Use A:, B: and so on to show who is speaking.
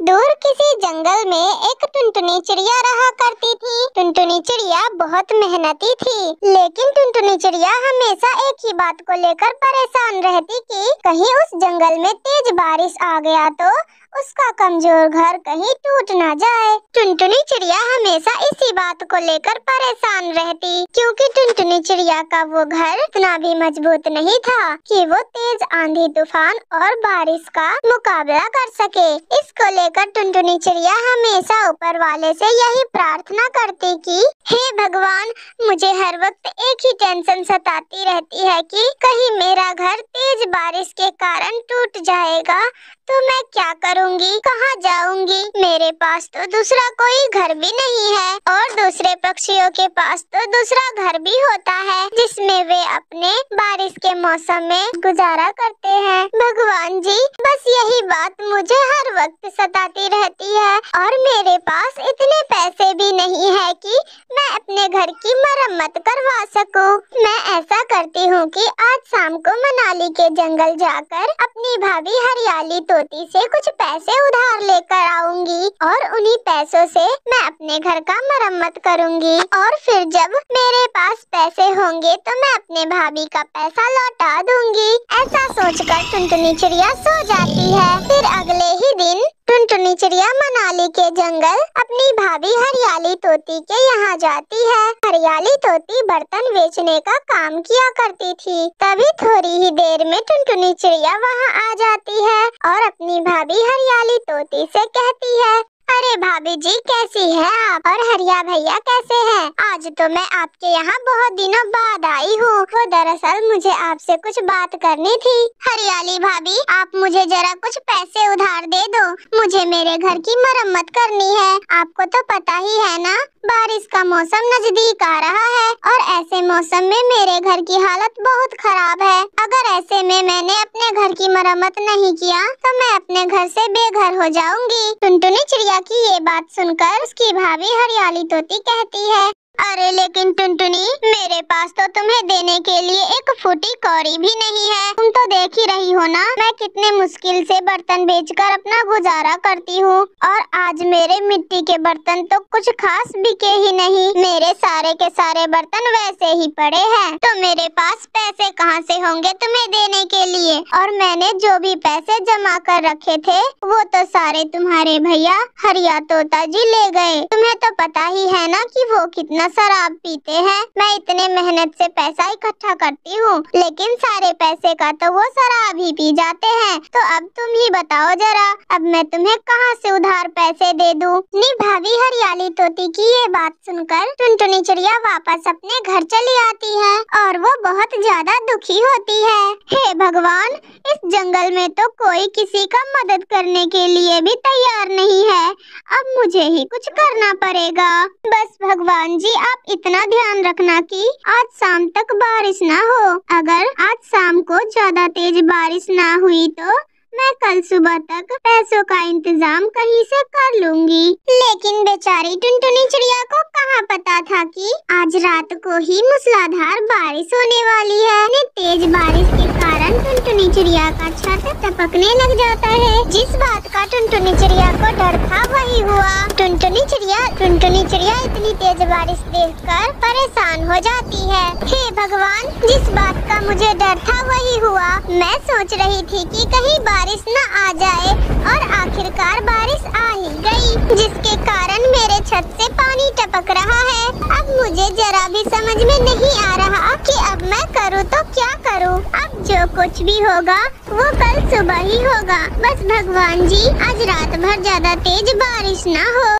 A: दूर किसी जंगल में एक टुनटुनी चिड़िया रहा करती थी। टुनटुनी चिड़िया बहुत मेहनती थी, लेकिन टुनटुनी चिड़िया हमेशा एक ही बात को लेकर परेशान रहती कि कहीं उस जंगल में तेज बारिश आ गया तो उसका कमजोर घर कहीं टूट ना जाए। टुनटुनी चिड़िया हमेशा इसी बात को लेकर परेशान रहती, क्योंकि टुनटुनी चिड़िया का वो घर इतना भी मजबूत नहीं था कि वो तेज आंधी तूफान और बारिश का मुकाबला कर सके। इसको लेकर टुनटुनी चिड़िया हमेशा ऊपर वाले से यही प्रार्थना करती कि हे भगवान, मुझे हर वक्त एक ही टेंशन सताती रहती है कि कहीं मेरा घर तेज बारिश के कारण टूट जाएगा तो मैं क्या करूंगी, कहाँ जाऊंगी। मेरे पास तो दूसरा कोई घर भी नहीं है और दूसरे पक्षियों के पास तो दूसरा घर भी होता है जिसमें वे अपने बारिश के मौसम में गुजारा करते हैं। भगवान जी, बस यही बात मुझे हर वक्त सताती रहती है और मेरे पास इतने पैसे भी नहीं है कि मैं अपने घर की मरम्मत करवा सकूं। मैं ऐसा करती हूँ कि आज शाम को मनाली के जंगल जाकर अपनी भाभी हरियाली तोती से कुछ पैसे उधार लेकर आऊंगी और उन्हीं पैसों से मैं अपने घर का मरम्मत करूंगी और फिर जब मेरे पास पैसे होंगे तो मैं अपने भाभी का पैसा लौटा दूंगी। ऐसा सोचकर टुनटुनी चिड़िया सो जाती है। फिर अगले ही दिन टुनटुनी चिड़िया मनाली के जंगल अपनी भाभी हरियाली तोती के यहाँ जाती है। हरियाली तोती बर्तन बेचने का काम किया करती थी। तभी थोड़ी ही देर में टुनटुनी चिड़िया वहाँ आ जाती है और अपनी भाभी हरियाली तोती से कहती है, अरे भाभी जी, कैसी है आप? और हरिया भैया कैसे हैं? आज तो मैं आपके यहाँ बहुत दिनों बाद आई हूँ। वो दरअसल मुझे आपसे कुछ बात करनी थी। हरियाली भाभी, आप मुझे जरा कुछ पैसे उधार दे दो, मुझे मेरे घर की मरम्मत करनी है। आपको तो पता ही है ना, बारिश का मौसम नजदीक आ रहा है और ऐसे मौसम में मेरे घर की हालत बहुत खराब है। अगर ऐसे में मैंने अपने घर की मरम्मत नहीं किया तो मैं अपने घर से बेघर हो जाऊंगी। टुनटुनी चिड़िया की ये बात सुनकर उसकी भाभी हरियाली तोती कहती है, अरे लेकिन टुनटुनी, मेरे पास तो तुम्हें देने के लिए एक फूटी कौड़ी भी नहीं है। तुम तो देख ही रही हो ना, मैं कितने मुश्किल से बर्तन बेचकर अपना गुजारा करती हूँ और आज मेरे मिट्टी के बर्तन तो कुछ खास बिके ही नहीं। मेरे सारे के सारे बर्तन वैसे ही पड़े हैं, तो मेरे पास पैसे कहाँ से होंगे तुम्हें देने के लिए। और मैंने जो भी पैसे जमा कर रखे थे वो तो सारे तुम्हारे भैया हरिया तोता जी ले गए। तुम्हें तो पता ही है ना कि वो कितना शराब पीते हैं। मैं इतने मेहनत से पैसा इकट्ठा करती हूँ, लेकिन सारे पैसे का तो वो शराब ही पी जाते हैं। तो अब तुम ही बताओ जरा, अब मैं तुम्हें कहाँ से उधार पैसे दे दूँ? भाभी हरियाली तोती की ये बात सुनकर टुनटुनी चिड़िया वापस अपने घर चली आती है और वो बहुत ज्यादा दुखी होती है। हे भगवान, इस जंगल में तो कोई किसी का मदद करने के लिए भी तैयार नहीं है। अब मुझे ही कुछ करना पड़ेगा। बस भगवान जी, आप इतना ध्यान रखना कि आज शाम तक बारिश ना हो। अगर आज शाम को ज्यादा तेज बारिश ना हुई तो मैं कल सुबह तक पैसों का इंतजाम कहीं से कर लूंगी। लेकिन बेचारी टुनटुनी चिड़िया को कहाँ पता था कि आज रात को ही मूसलाधार बारिश होने वाली है। तेज बारिश के कारण टुनटुनी चिड़िया का छत टपकने लग जाता है। जिस बात का टुनटुनी चिड़िया को डर था वही हुआ। टुनटुनी चिड़िया इतनी तेज बारिश देखकर परेशान हो जाती है। हे भगवान, जिस बात का मुझे डर था वही हुआ। मैं सोच रही थी कि कहीं बारिश न आ जाए और आखिरकार बारिश आ ही गई, जिसके कारण मेरे छत से पानी टपक रहा है। अब मुझे जरा भी समझ में नहीं आ रहा कि अब मैं करूँ तो क्या करूँ। अब जो कुछ भी होगा वो कल सुबह ही होगा। बस भगवान जी, आज रात भर ज्यादा तेज बारिश ना हो।